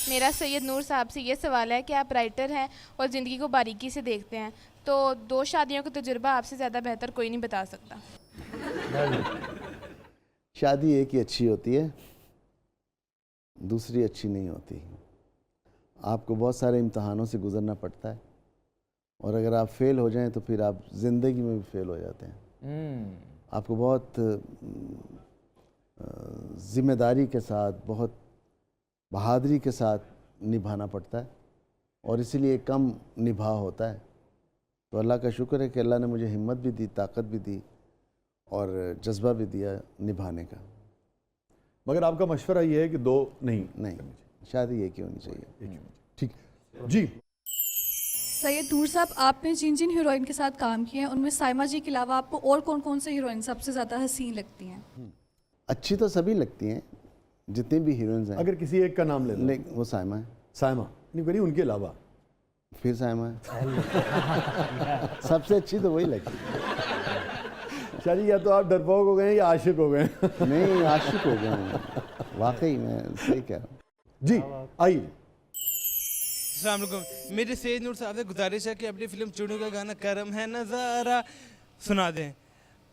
میرا سید نور صاحب سے یہ سوال ہے کہ آپ رائٹر ہیں اور زندگی کو باریکی سے دیکھتے ہیں، تو 2 شادیوں کا تجربہ آپ سے زیادہ بہتر کوئی نہیں بتا سکتا۔ شادی ایک ہی اچھی ہوتی ہے، دوسری اچھی نہیں ہوتی۔ آپ کو بہت سارے امتحانوں سے گزرنا پڑتا ہے، اور اگر آپ فیل ہو جائیں تو پھر آپ زندگی میں بھی فیل ہو جاتے ہیں۔ آپ کو بہت ذمہ داری کے ساتھ، بہت بہادری کے ساتھ نبھانا پڑتا ہے، اور اسی لیے کم نبھا ہوتا ہے۔ تو اللہ کا شکر ہے کہ اللہ نے مجھے ہمت بھی دی، طاقت بھی دی، اور جذبہ بھی دیا نبھانے کا۔ مگر آپ کا مشورہ یہ ہے کہ 2 نہیں، شادی ایک ہی ہونی چاہیے۔ ٹھیک جی سید نور صاحب، آپ نے جن جن ہیروئن کے ساتھ کام کیے ہیں ان میں سائمہ جی کے علاوہ آپ کو اور کون کون سے ہیروئن سب سے زیادہ حسین لگتی ہیں؟ اچھی تو سبھی لگتی ہیں، جتنی بھی ہیروئنز ہیں، اگر کسی ایک کا نام لے لیں۔ وہ سائمہ ہے۔ سائمہ نہیں، ان کے علاوہ پھر سائمہ ہے۔ سب سے اچھی تو وہی لگتی ہے۔ شاہ جی، یا تو آپ ڈرپوک ہو گئے ہیں یا عاشق ہو گئے ہیں۔ نہیں، عاشق ہو گیا ہوں، واقعی میں صحیح کہہ رہا ہوں۔ جی آئیے۔ السلام علیکم، میرے سید نور صاحب سے گزارش ہے کہ اپنی فلم چڑیوں کا گانا کرم ہے نظارہ سنا دیں۔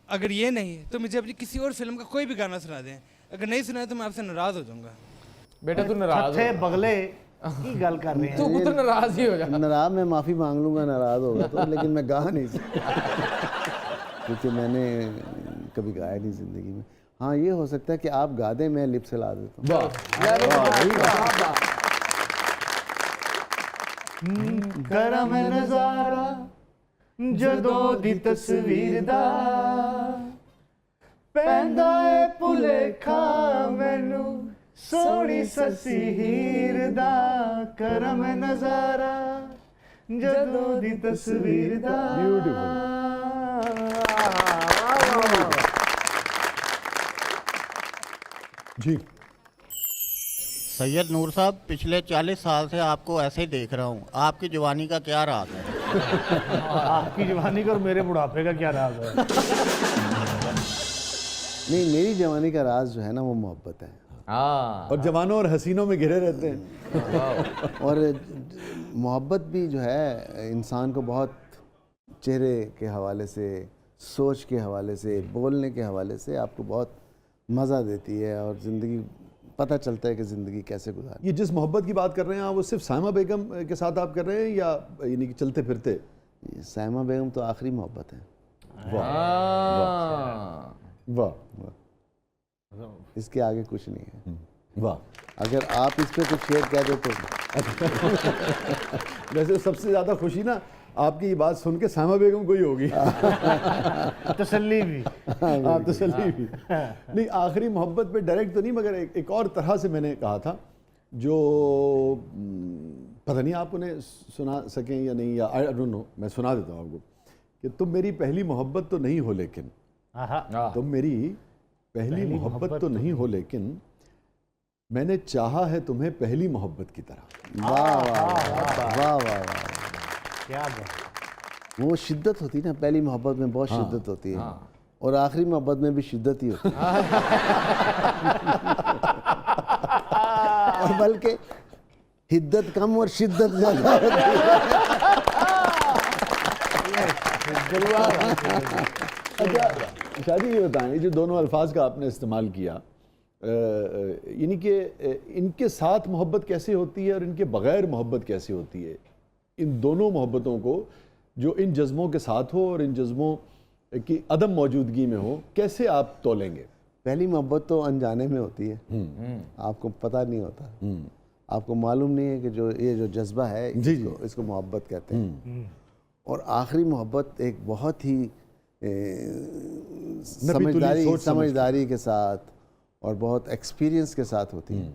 اگر یہ نہیں تو مجھے اپنی کسی اور فلم کا کوئی بھی گانا سنا دیں۔ اگر نہیں سنا تو میں آپ سے ناراض ہو جاؤں گا۔ بیٹا تو ناراض چھٹے بغلے کی گل کر رہے ہیں، تو پتر ناراض ہی ہو جا۔ ناراض میں معافی مانگ لوں گا، ناراض ہوگا تو، لیکن میں گا نہیں سکتا کیونکہ میں نے کبھی گایا نہیں زندگی میں۔ ہاں، یہ ہو سکتا ہے کہ آپ گا دیں، میں لپ سے لا دیتا ہوں۔ کرم نظارہ جدوں دی تصویر دا پیندا اے بھلیکھا مینوں سونی سسی ہیر دا، کرم نظارہ جدوں دی تصویر دا۔ جی سید نور صاحب، پچھلے 40 سال سے آپ کو ایسے ہی دیکھ رہا ہوں، آپ کی جوانی کا کیا راز ہے؟ آپ کی جوانی کا اور میرے بڑھاپے کا کیا راز ہے؟ نہیں، میری جوانی کا راز جو ہے نا وہ محبت ہے، اور جوانوں اور حسینوں میں گھرے رہتے ہیں۔ اور محبت بھی جو ہے انسان کو بہت چہرے کے حوالے سے، سوچ کے حوالے سے، بولنے کے حوالے سے آپ کو بہت مزہ دیتی ہے، اور زندگی پتہ چلتا ہے کہ زندگی کیسے گزاریں۔ یہ جس محبت کی بات کر رہے ہیں آپ، وہ صرف سائمہ بیگم کے ساتھ آپ کر رہے ہیں یا یعنی کہ چلتے پھرتے؟ سائمہ بیگم تو آخری محبت ہے۔ واہ، اس کے آگے کچھ نہیں ہے۔ واہ، اگر آپ اس پہ کچھ شیئر کہہ دو تو۔ ویسے سب سے زیادہ خوشی نا آپ کی یہ بات سن کے سائمہ بیگم کو ہی ہوگی۔ تسلی بھی، ہاں، تسلی بھی۔ نہیں، آخری محبت پہ ڈائریکٹ تو نہیں، مگر ایک اور طرح سے میں نے کہا تھا جو پتہ نہیں آپ انہیں سنا سکیں یا نہیں، یا I don't know، میں سنا دیتا ہوں آپ کو کہ تم میری پہلی محبت تو نہیں ہو لیکن، تم میری پہلی محبت تو نہیں ہو لیکن میں نے چاہا ہے تمہیں پہلی محبت کی طرح۔ واہ واہ واہ واہ، کیا بات۔ وہ شدت ہوتی ہے نا، پہلی محبت میں بہت شدت ہوتی ہے، اور آخری محبت میں بھی شدت ہی ہوتی ہے، اور بلکہ حدت کم اور شدت زیادہ ہوتی ہے۔ اچھا شاہ جی، یہ بتائیں، جو دونوں الفاظ کا آپ نے استعمال کیا، یعنی کہ ان کے ساتھ محبت کیسے ہوتی ہے اور ان کے بغیر محبت کیسے ہوتی ہے؟ ان دونوں محبتوں کو جو ان جذبوں کے ساتھ ہو اور ان جذبوں کی عدم موجودگی میں ہو، کیسے آپ تولیں گے؟ پہلی محبت تو انجانے میں ہوتی ہے، آپ کو پتہ نہیں ہوتا، آپ کو معلوم نہیں ہے کہ یہ جو جذبہ ہے اس کو محبت کہتے ہیں۔ اور آخری محبت ایک بہت ہی سمجھداری کے ساتھ اور بہت ایکسپیرینس کے ساتھ ہوتی ہے۔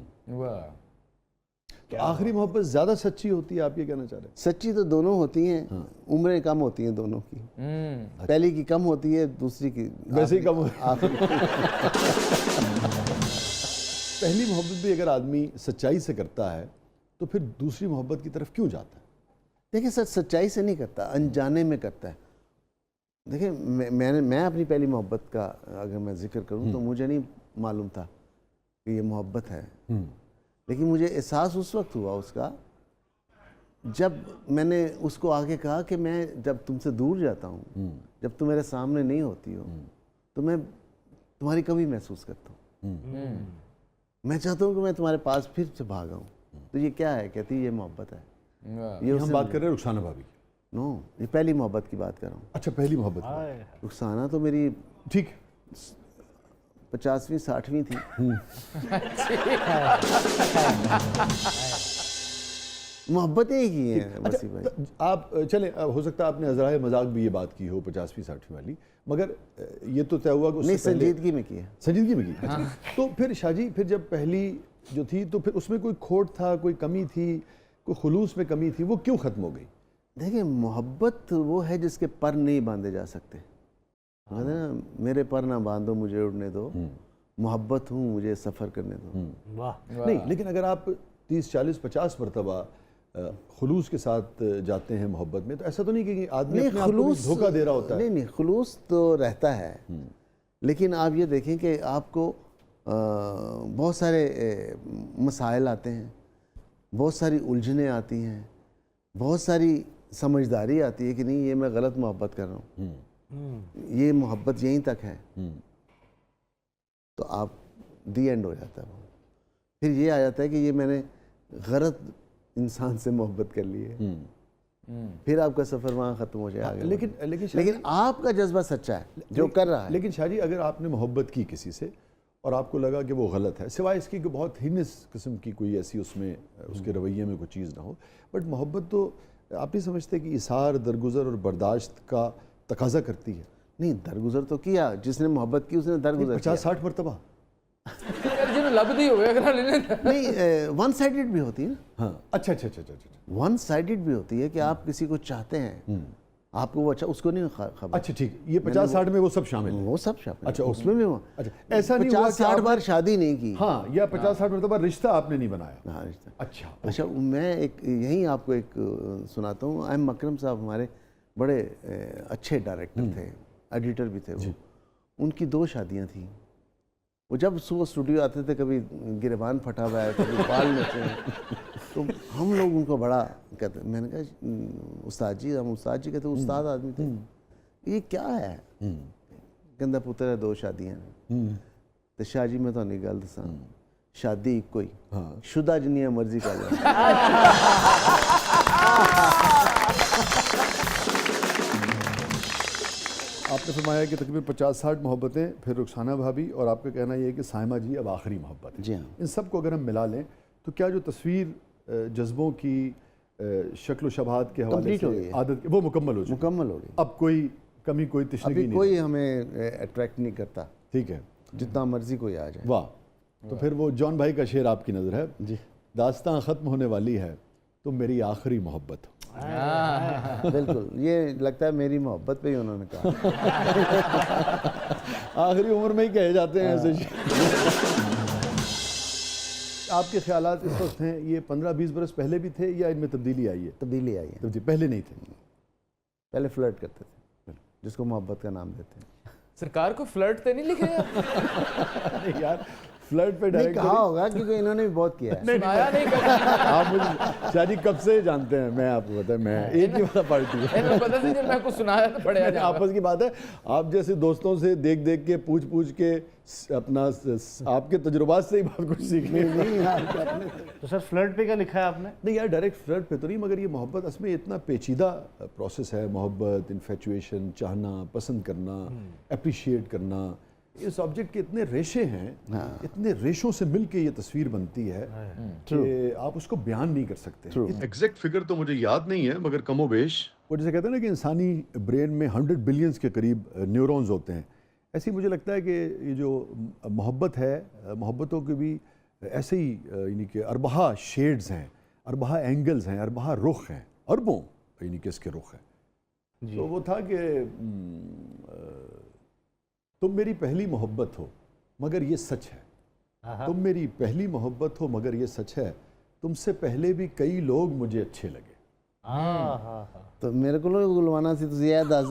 تو آخری محبت زیادہ سچی ہوتی ہے، آپ یہ کہنا چاہ رہے ہیں؟ سچی تو دونوں ہوتی ہیں، عمریں کم ہوتی ہیں دونوں کی، پہلی کی کم ہوتی ہے، دوسری کی ویسے ہی کم ہوتی ہے۔ پہلی محبت بھی اگر آدمی سچائی سے کرتا ہے تو پھر دوسری محبت کی طرف کیوں جاتا ہے؟ دیکھیں سر، سچائی سے نہیں کرتا، انجانے میں کرتا ہے۔ دیکھیں میں اپنی پہلی محبت کا اگر میں ذکر کروں تو مجھے نہیں معلوم تھا کہ یہ محبت ہے، لیکن مجھے احساس اس وقت ہوا اس کا جب میں نے اس کو آگے کہا کہ میں جب تم سے دور جاتا ہوں، جب تم میرے سامنے نہیں ہوتی ہو تو میں تمہاری کمی محسوس کرتا ہوں، میں چاہتا ہوں کہ میں تمہارے پاس پھر سے بھاگ آؤں. تو یہ کیا ہے؟ کہتی یہ محبت ہے. یہ ہم بات کر رہے ہیں رخسانہ بھابی کی. نو، یہ پہلی محبت کی بات کر رہا ہوں. اچھا پہلی محبت کی بات. رخسانہ تو میری ٹھیک 50ویں 60ویں تھی. محبتیں ہی کی ہیں وسیع بھائی. آپ چلیں، ہو سکتا ہے آپ نے عذرائے مذاق بھی یہ بات کی ہو 50ویں 60ویں والی، مگر یہ تو طے ہوا کہ اس نہیں، سے پہلے سنجیدگی میں کی ہے. سنجیدگی میں کی. تو پھر شاہ جی، پھر جب پہلی جو تھی تو پھر اس میں کوئی کھوٹ تھا، کوئی کمی تھی، کوئی خلوص میں کمی تھی، وہ کیوں ختم ہو گئی؟ دیکھیں، محبت وہ ہے جس کے پر نہیں باندھے جا سکتے. میرے پر نہ باندھو مجھے اڑنے دو، محبت ہوں مجھے سفر کرنے دو. نہیں، لیکن اگر آپ 30 40 50 مرتبہ خلوص کے ساتھ جاتے ہیں محبت میں، تو ایسا تو نہیں کہ آدمی اپنے آپ کو دھوکہ دے رہا ہوتا ہے؟ نہیں، خلوص تو رہتا ہے، لیکن آپ یہ دیکھیں کہ آپ کو بہت سارے مسائل آتے ہیں، بہت ساری الجھنیں آتی ہیں، بہت ساری سمجھداری آتی ہے کہ نہیں، یہ میں غلط محبت کر رہا ہوں، یہ محبت یہیں تک ہے. تو آپ دی اینڈ ہو جاتا ہے. پھر یہ آ جاتا ہے کہ یہ میں نے غلط انسان سے محبت کر لی ہے. پھر آپ کا سفر وہاں ختم ہو جائے آگے. لیکن آپ کا جذبہ سچا ہے جو کر رہا ہے. لیکن شاہ جی، اگر آپ نے محبت کی کسی سے اور آپ کو لگا کہ وہ غلط ہے، سوائے اس کی کہ بہت ہینس قسم کی کوئی ایسی اس میں اس کے رویے میں کوئی چیز نہ ہو، بٹ محبت تو آپ نہیں سمجھتے کہ اثار، درگزر اور برداشت کا تقاضا کرتی ہے؟ نہیں، درگزر تو کیا، جس نے محبت کی اس نے درگزر کیا. 50 60 مرتبہ نہیں، ون سائیڈڈ بھی ہوتی ہے نا. ہاں، اچھا اچھا اچھا اچھا. ون سائیڈڈ بھی ہوتی ہے کہ آپ کسی کو چاہتے ہیں، آپ کو وہ اچھا، اس کو نہیں خبر. اچھا ٹھیک، یہ 50 60 میں وہ سب شامل ہے؟ وہ سب شامل. اچھا، اس میں بھی وہ ایسا نہیں ہوا 50 60 بار شادی نہیں کی. ہاں، یا 50 60 مرتبہ رشتہ آپ نے نہیں بنایا؟ ہاں، رشتہ. اچھا، میں ایک یہیں آپ کو ایک سناتا ہوں. ایم اکرم صاحب ہمارے بڑے اچھے ڈائریکٹر تھے، ایڈیٹر بھی تھے. وہ ان کی 2 شادیاں تھیں. وہ جب صبح اسٹوڈیو آتے تھے، کبھی گریبان پھٹا ہوا ہے، کبھی بال نچے ہیں، تو ہم لوگ ان کو بڑا کہتے. میں نے کہا استاد جی، ہم استاد جی کہتے، استاد آدمی تھے، یہ کیا ہے؟ کہندا پتر ہے 2 شادیاں. تو شاہ جی میں تو نہیں گل دساں، شادی کوئی شدہ جنیاں مرضی کر لیں. آپ نے فرمایا کہ تقریباً 50 60 محبتیں، پھر رخسانہ بھابی، اور آپ کا کہنا یہ ہے کہ سائمہ جی اب آخری محبت ہے. جی ہاں. ان سب کو اگر ہم ملا لیں تو کیا جو تصویر جذبوں کی شکل و شبہات کے حوالے سے عادت وہ مکمل ہو گئی. اب کوئی کمی، کوئی تشنگی نہیں، کوئی ہمیں اٹریکٹ نہیں کرتا. ٹھیک ہے، جتنا مرضی کوئی آ جائے. واہ. تو پھر وہ جان بھائی کا شعر آپ کی نظر ہے. جی. داستاں ختم ہونے والی ہے، تم میری آخری محبت ہو. بالکل، یہ لگتا ہے میری محبت پہ ہی انہوں نے کہا. آخری عمر میں ہی کہے جاتے ہیں ایسے. آپ کے خیالات اس وقت ہیں یہ 15 20 برس پہلے بھی تھے یا ان میں تبدیلی آئی ہے؟ تبدیلی آئی ہے. پہلے نہیں تھے. پہلے فلرٹ کرتے تھے، جس کو محبت کا نام دیتے ہیں. سرکار کو فلرٹ تے نہیں لکھے یار، فلرٹ پہ ڈائریکٹ کہا ہوگا کیونکہ انہوں نے بھی بہت کیا ہے. آپ مجھے شاہ جی کب سے جانتے ہیں، میں آپ کو پتا ہے میں ایک ہی والا پارٹی ہے. میں کچھ سنایا تو پڑے آپس کی بات ہے. آپ جیسے دوستوں سے دیکھ دیکھ کے پوچھ کے اپنا آپ کے تجربات سے ہی بہت کچھ سیکھنے. تو سر فلرٹ پہ کیا لکھا ہے آپ نے؟ نہیں یار، ڈائریکٹ فلرٹ پہ تو نہیں، مگر یہ محبت اس میں اتنا پیچیدہ پروسیس ہے. محبت، انفیچویشن، چاہنا، پسند کرنا، اپریشیٹ کرنا، اس آبجیکٹ کے اتنے ریشے ہیں، اتنے ریشوں سے مل کے یہ تصویر بنتی ہے کہ آپ اس کو بیان نہیں کر سکتے. ایگزیکٹ فگر تو مجھے یاد نہیں ہے، مگر کم و بیش وہ جیسے کہتے ہیں نا کہ انسانی برین میں 100 بلینز کے قریب نیورونز ہوتے ہیں، ایسے ہی مجھے لگتا ہے کہ یہ جو محبت ہے، محبتوں کے بھی ایسے ہی یعنی کہ اربعہ شیڈز ہیں، اربعہ اینگلز ہیں، اربعہ رخ ہیں، اربوں یعنی کہ اس کے رخ ہیں. تو وہ تھا کہ تم میری پہلی محبت ہو مگر یہ سچ ہے. تم میری پہلی محبت ہو مگر یہ سچ ہے. تم سے پہلے بھی کئی لوگ مجھے اچھے لگے. تو میرے کو گلوانا سی تو زیادہ